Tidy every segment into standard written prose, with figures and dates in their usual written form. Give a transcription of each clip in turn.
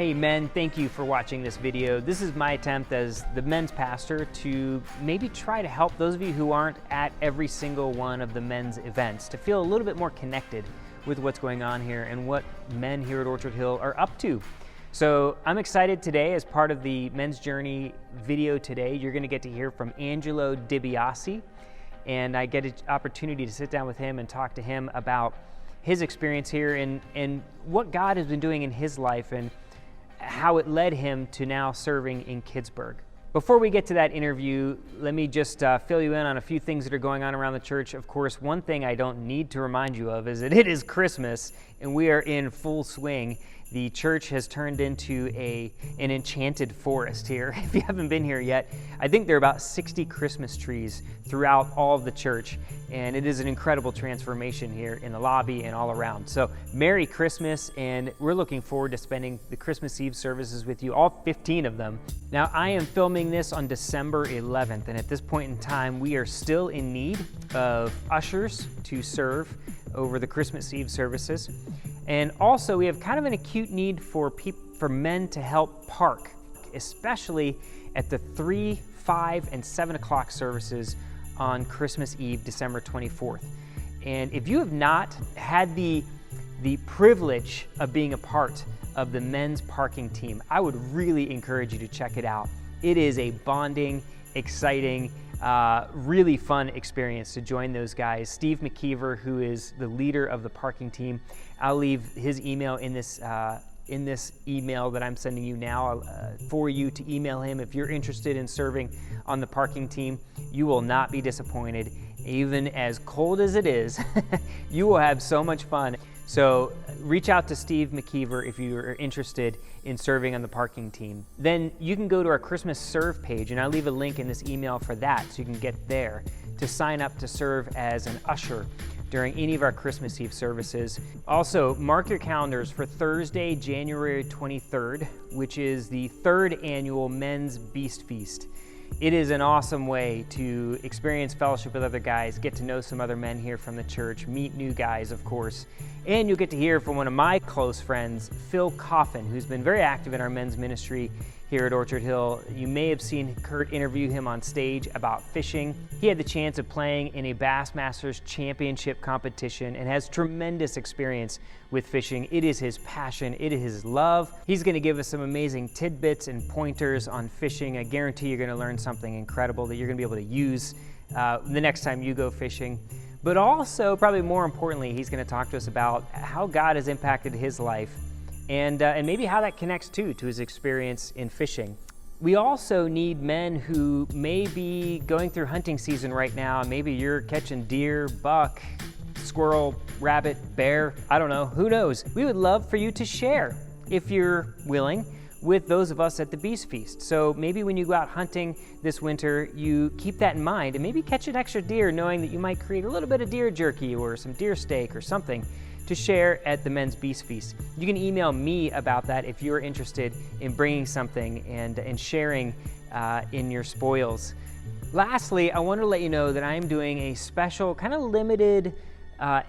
Hey men, thank you for watching this video. This is my attempt as the men's pastor to maybe try to help those of you who aren't at every single one of the men's events to feel a little bit more connected with what's going on here and what men here at Orchard Hill are up to. So I'm excited today as part of the Men's Journey video today. You're going to get to hear from Angelo DiBiasi, and I get an opportunity to sit down with him and talk to him about his experience here and what God has been doing in his life and how it led him to now serving in Kidzburgh. Before we get to that interview, let me just fill you in on a few things that are going on around the church. Of course, one thing I don't need to remind you of is that it is Christmas and we are in full swing. The church has turned into an enchanted forest here. If you haven't been here yet, I think there are about 60 Christmas trees throughout all of the church, and it is an incredible transformation here in the lobby and all around. So Merry Christmas, and we're looking forward to spending the Christmas Eve services with you, all 15 of them. Now, I am filming this on December 11th, and at this point in time, we are still in need of ushers to serve over the Christmas Eve services. And also, we have kind of an acute need for men to help park, especially at the 3, 5, and 7 o'clock services on Christmas Eve, December 24th. And if you have not had the privilege of being a part of the men's parking team, I would really encourage you to check it out. It is a bonding, exciting, really fun experience to join those guys. Steve McKeever, who is the leader of the parking team, I'll leave his email in this email that I'm sending you now for you to email him if you're interested in serving on the parking team. You will not be disappointed. Even as cold as it is, you will have so much fun. So reach out to Steve McKeever if you are interested in serving on the parking team. Then you can go to our Christmas Serve page, and I'll leave a link in this email for that, so you can get there to sign up to serve as an usher during any of our Christmas Eve services. Also, mark your calendars for Thursday, January 23rd, which is the 3rd annual Men's Beast Feast. It is an awesome way to experience fellowship with other guys, get to know some other men here from the church, meet new guys, of course, and you'll get to hear from one of my close friends, Phil Coffin, who's been very active in our men's ministry here at Orchard Hill. You may have seen Kurt interview him on stage about fishing. He had the chance of playing in a Bassmasters Championship competition and has tremendous experience with fishing. It is his passion, it is his love. He's gonna give us some amazing tidbits and pointers on fishing. I guarantee you're gonna learn something incredible that you're gonna be able to use the next time you go fishing. But also, probably more importantly, he's gonna talk to us about how God has impacted his life and maybe how that connects to his experience in fishing. We also need men who may be going through hunting season right now. Maybe you're catching deer, buck, squirrel, rabbit, bear, I don't know, who knows? We would love for you to share, if you're willing, with those of us at the Beast Feast. So maybe when you go out hunting this winter, you keep that in mind and maybe catch an extra deer, knowing that you might create a little bit of deer jerky or some deer steak or something to share at the Men's Beast Feast. You can email me about that if you're interested in bringing something and sharing in your spoils. Lastly, I want to let you know that I'm doing a special, kind of limited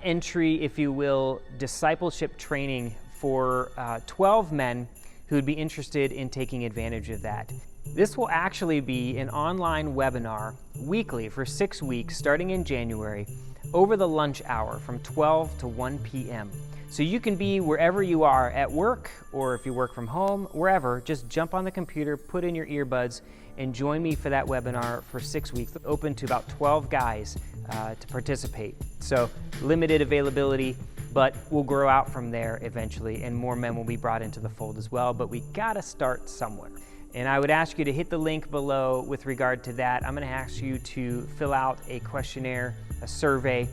entry, if you will, discipleship training for 12 men who would be interested in taking advantage of that. This will actually be an online webinar weekly for 6 weeks starting in January over the lunch hour from 12 to 1 p.m. So you can be wherever you are at work, or if you work from home, wherever, just jump on the computer, put in your earbuds, and join me for that webinar for 6 weeks. Open to about 12 guys to participate. So limited availability, but we'll grow out from there eventually, and more men will be brought into the fold as well, but we gotta start somewhere. And I would ask you to hit the link below with regard to that. I'm gonna ask you to fill out a questionnaire, a survey,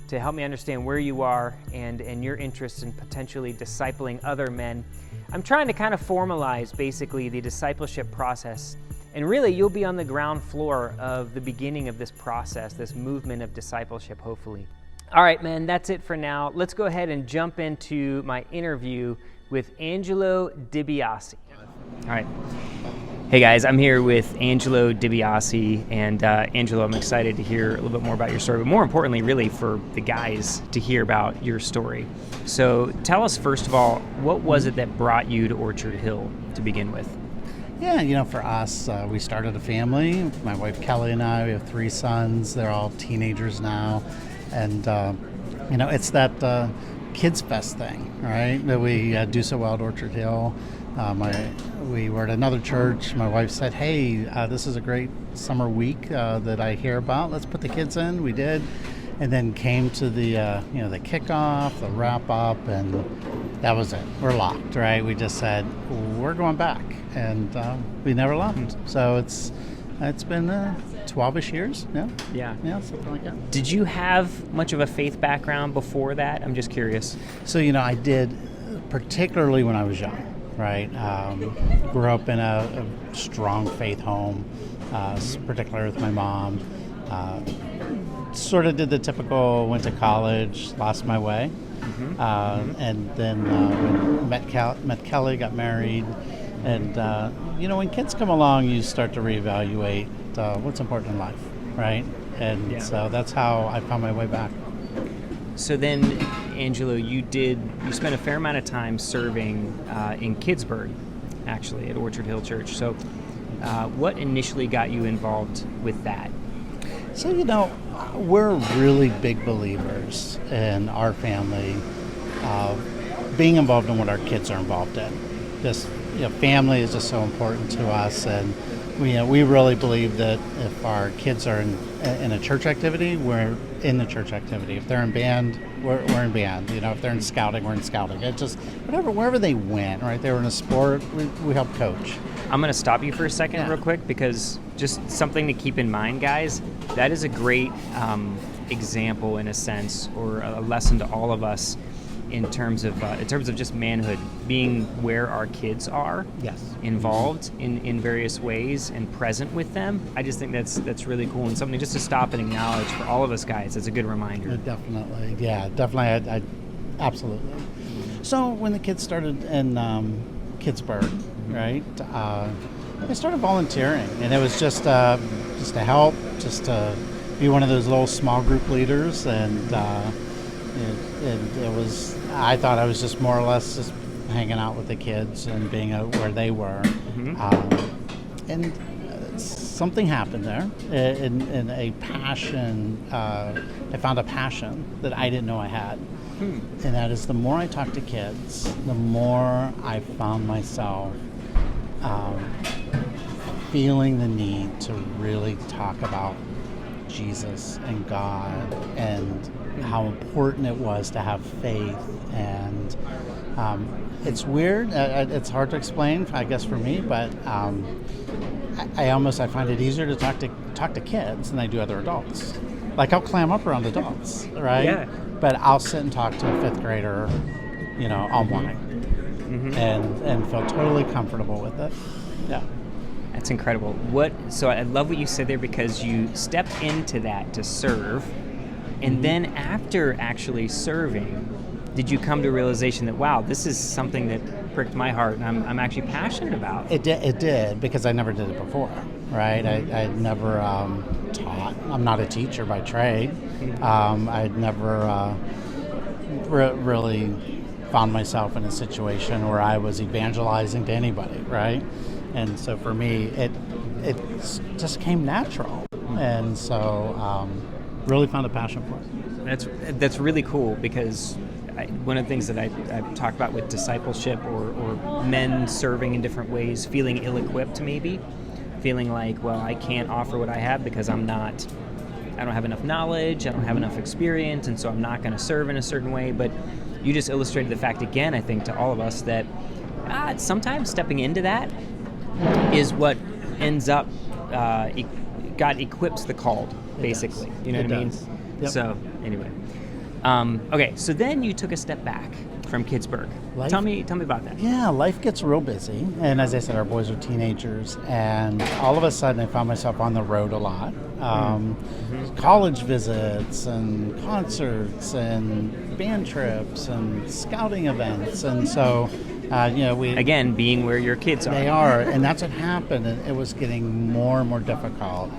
to help me understand where you are and your interest in potentially discipling other men. I'm trying to kind of formalize basically the discipleship process, and really you'll be on the ground floor of the beginning of this process, this movement of discipleship, hopefully. All right, man, that's it for now. Let's go ahead and jump into my interview with Angelo DiBiasi. All right. Hey guys, I'm here with Angelo DiBiasi, and Angelo, I'm excited to hear a little bit more about your story, but more importantly, really for the guys to hear about your story. So tell us, first of all, what was it that brought you to Orchard Hill to begin with? Yeah, for us, we started a family. My wife Kelly and I, we have 3 sons. They're all teenagers now. And, it's that Kids Fest thing, right, that we do so well at Orchard Hill. We were at another church. My wife said, hey, this is a great summer week that I hear about. Let's put the kids in. We did. And then came to the the kickoff, the wrap up, and that was it. We're locked, right? We just said, we're going back. And we never left. So it's been 12-ish years. Yeah, something like that. Did you have much of a faith background before that? I'm just curious. So, I did, particularly when I was young. Right, grew up in a strong faith home, particularly with my mom. Sort of did the typical, went to college, lost my way, and then met Kelly, got married, and when kids come along, you start to reevaluate what's important in life, right? And so that's how I found my way back. So then, Angelo, you spent a fair amount of time serving in Kidzburgh, actually, at Orchard Hill Church. So what initially got you involved with that? So, we're really big believers in our family being involved in what our kids are involved in. Just, family is just so important to us, and we really believe that if our kids are in a church activity, we're in the church activity. If they're in band, we're in band. If they're in scouting, we're in scouting. It just wherever they went, right? They were in a sport, we help coach. I'm going to stop you for a second real quick, because just something to keep in mind, guys. That is a great example, in a sense, or a lesson to all of us in terms of just manhood, being where our kids are, involved in various ways and present with them. I just think that's really cool, and something just to stop and acknowledge for all of us guys. It's a good reminder. Definitely. I absolutely. So when the kids started in Kidzburgh, right, I started volunteering, and it was just to help, just to be one of those little small group leaders, and it was. I thought I was just more or less just hanging out with the kids and being where they were, and something happened there, in a passion. I found a passion that I didn't know I had, and that is the more I talked to kids, the more I found myself feeling the need to really talk about Jesus and God and how important it was to have faith. And it's weird, it's hard to explain, I guess, for me, but I find it easier to talk to kids than I do other adults. Like, I'll clam up around adults, right? Yeah. But I'll sit and talk to a 5th grader, all morning, and feel totally comfortable with it. Yeah. That's incredible. So I love what you said there, because you stepped into that to serve, and then after actually serving, did you come to a realization that, wow, this is something that pricked my heart and I'm actually passionate about? It did, because I never did it before, right? I'd never taught. I'm not a teacher by trade. I'd never really found myself in a situation where I was evangelizing to anybody, right? And so for me, it just came natural, and so really found a passion for it. That's really cool, because one of the things that I talk about with discipleship or men serving in different ways, feeling ill-equipped, maybe feeling like, well, I can't offer what I have because I don't have enough knowledge, I don't have enough experience, and so I'm not going to serve in a certain way. But you just illustrated the fact again, I think, to all of us that sometimes stepping into that is what ends up God equips the called, basically. You know what I mean? Yep. So anyway, okay. So then you took a step back from Kidzburgh. Tell me about that. Yeah, life gets real busy, and as I said, our boys are teenagers, and all of a sudden I found myself on the road a lot. College visits and concerts and band trips and scouting events, and so We Again, being where your kids are. They are, and that's what happened. And it was getting more and more difficult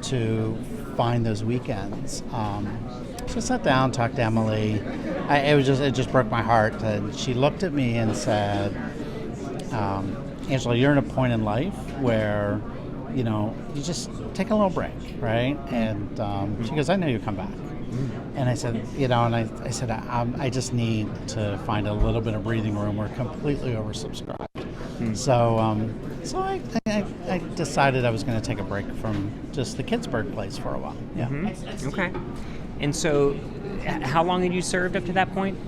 to find those weekends. So I sat down, talked to Emily. It just broke my heart. And she looked at me and said, Angelo, you're in a point in life where, you just take a little break, right? And she goes, I know you'll come back. And I said, I said, I just need to find a little bit of breathing room. We're completely oversubscribed. So I decided I was going to take a break from just the Kidzburgh place for a while. Yeah. Okay. And so how long had you served up to that point?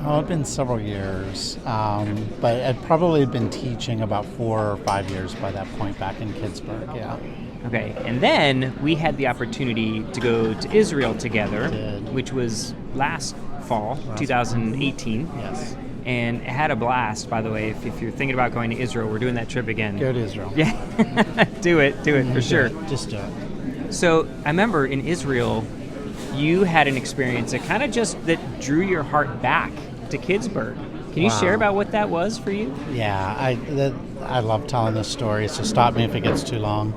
Oh, it's been several years, but I'd probably been teaching about 4 or 5 years by that point back in Kidzburgh, yeah. Okay, and then we had the opportunity to go to Israel together, which was last fall, 2018. Yes. And had a blast, by the way. If you're thinking about going to Israel, we're doing that trip again. Go to Israel. Yeah, do it for sure. Just do it. So I remember in Israel, you had an experience that kind of that drew your heart back to Kidzburgh. Can you share about what that was for you? Yeah, I love telling this story, so stop me if it gets too long.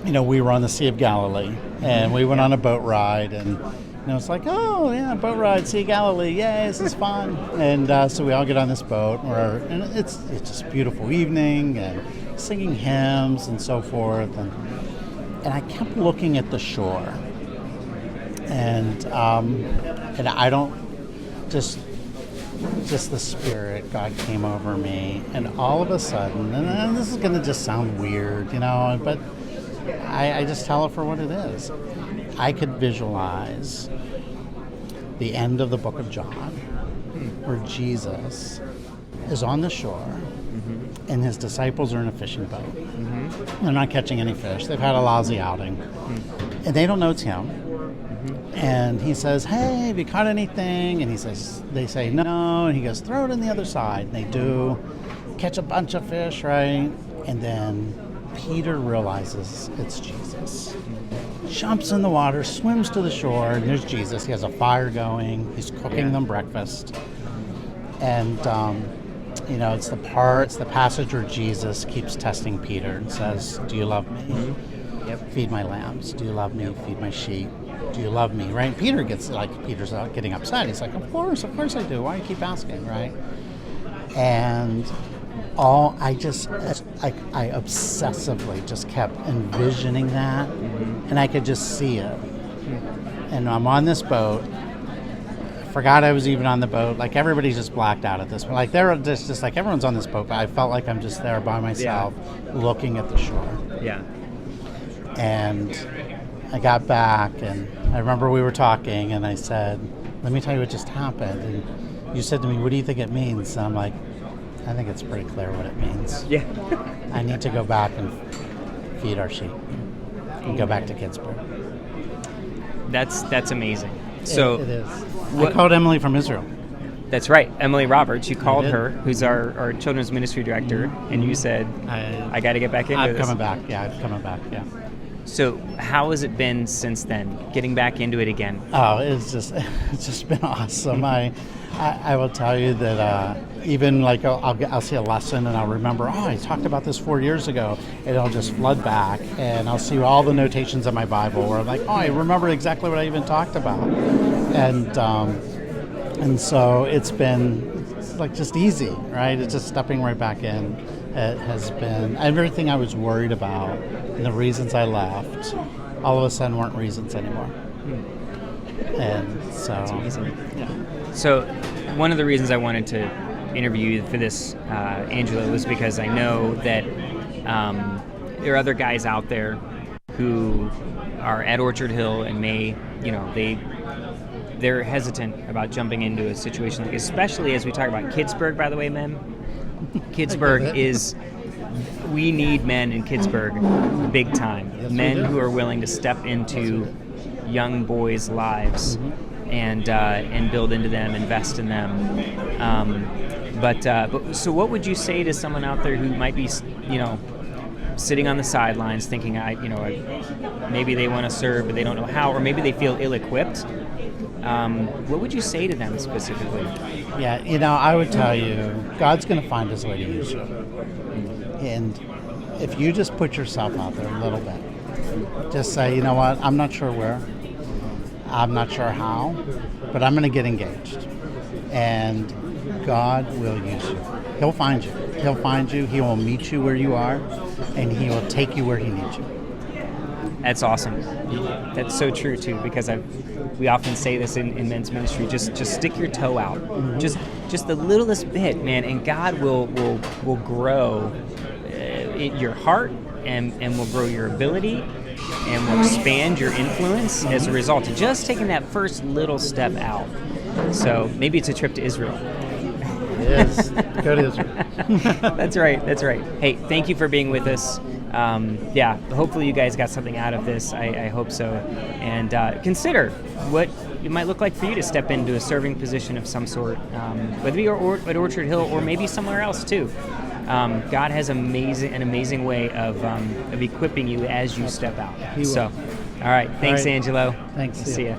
We were on the Sea of Galilee, and we went on a boat ride, and it's like, oh, yeah, boat ride, Sea of Galilee, yay, this is fun. And so we all get on this boat, and it's just a beautiful evening, and singing hymns and so forth. And I kept looking at the shore, and I don't just the Spirit, God came over me, and all of a sudden, and this is going to just sound weird, but I just tell it for what it is. I could visualize the end of the book of John, where Jesus is on the shore, and his disciples are in a fishing boat. They're not catching any fish. They've had a lousy outing, and they don't know it's him. And he says, hey, have you caught anything? And they say, no. And he goes, throw it on the other side. And they do, catch a bunch of fish, right? And then Peter realizes it's Jesus. Jumps in the water, swims to the shore, and there's Jesus. He has a fire going. He's cooking them breakfast. And, it's the passage where Jesus keeps testing Peter and says, do you love me? Feed my lambs. Do you love me? Feed my sheep. Do you love me? Right? Peter's getting upset. He's like, of course I do. Why do you keep asking, right? And I obsessively just kept envisioning that, and I could just see it. And I'm on this boat. I forgot I was even on the boat. Like, everybody's just blacked out at this point. Like, they're just like, everyone's on this boat, but I felt like I'm just there by myself, looking at the shore. Yeah. And I got back, and I remember we were talking, and I said, let me tell you what just happened. And you said to me, what do you think it means? And I'm like, I think it's pretty clear what it means. Yeah. I need to go back and feed our sheep and go back to Kidzburgh. That's amazing. So it is. I called Emily from Israel. That's right, Emily Roberts. You called her, who's our children's ministry director, and you said, I got to get back into this. I'm coming back. Yeah, I'm coming back. Yeah. So how has it been since then, getting back into it again? Oh, it's just been awesome. I will tell you that even like I'll see a lesson and I'll remember, I talked about this 4 years ago, and I'll just flood back and I'll see all the notations in my Bible where I'm like, I remember exactly what I even talked about, and so it's like just easy, right? It's just stepping right back in. It has been everything I was worried about, and the reasons I left, all of a sudden weren't reasons anymore. And so, that's amazing. Yeah. So, one of the reasons I wanted to interview you for this, Angelo, was because I know that there are other guys out there who are at Orchard Hill and they're hesitant about jumping into a situation, especially as we talk about Kidzburgh, by the way, men. Kidzburgh we need men in Kidzburgh big time. Yes, men who are willing to step into young boys' lives and build into them, invest in them. But so what would you say to someone out there who might be, sitting on the sidelines thinking, maybe they want to serve, but they don't know how, or maybe they feel ill-equipped, what would you say to them specifically? Yeah, I would tell you, God's going to find his way to use you. And if you just put yourself out there a little bit, just say, you know what, I'm not sure where, I'm not sure how, but I'm going to get engaged. And God will use you. He'll find you. He'll find you. He will meet you where you are, and he will take you where he needs you. That's awesome. That's so true too, because we often say this in men's ministry. Just stick your toe out, just the littlest bit, man, and God will grow your heart and will grow your ability and will expand your influence as a result of just taking that first little step out. So maybe it's a trip to Israel. It is. Go to Israel. That's right. Hey, thank you for being with us. Hopefully you guys got something out of this. I hope so. And consider what it might look like for you to step into a serving position of some sort, whether it be at Orchard Hill or maybe somewhere else too. God has an amazing way of equipping you as you step out. So, all right. Thanks, Angelo. Thanks. See ya.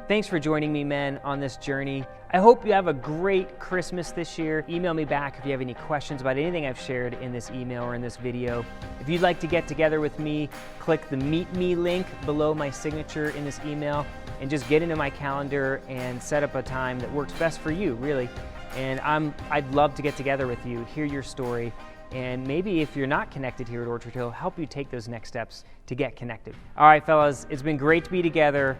Thanks for joining me, men, on this journey. I hope you have a great Christmas this year. Email me back if you have any questions about anything I've shared in this email or in this video. If you'd like to get together with me, click the Meet Me link below my signature in this email and just get into my calendar and set up a time that works best for you, really. And I'd love to get together with you, hear your story, and maybe if you're not connected here at Orchard Hill, help you take those next steps to get connected. All right, fellas, it's been great to be together.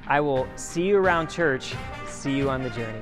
I will see you around church. See you on the journey.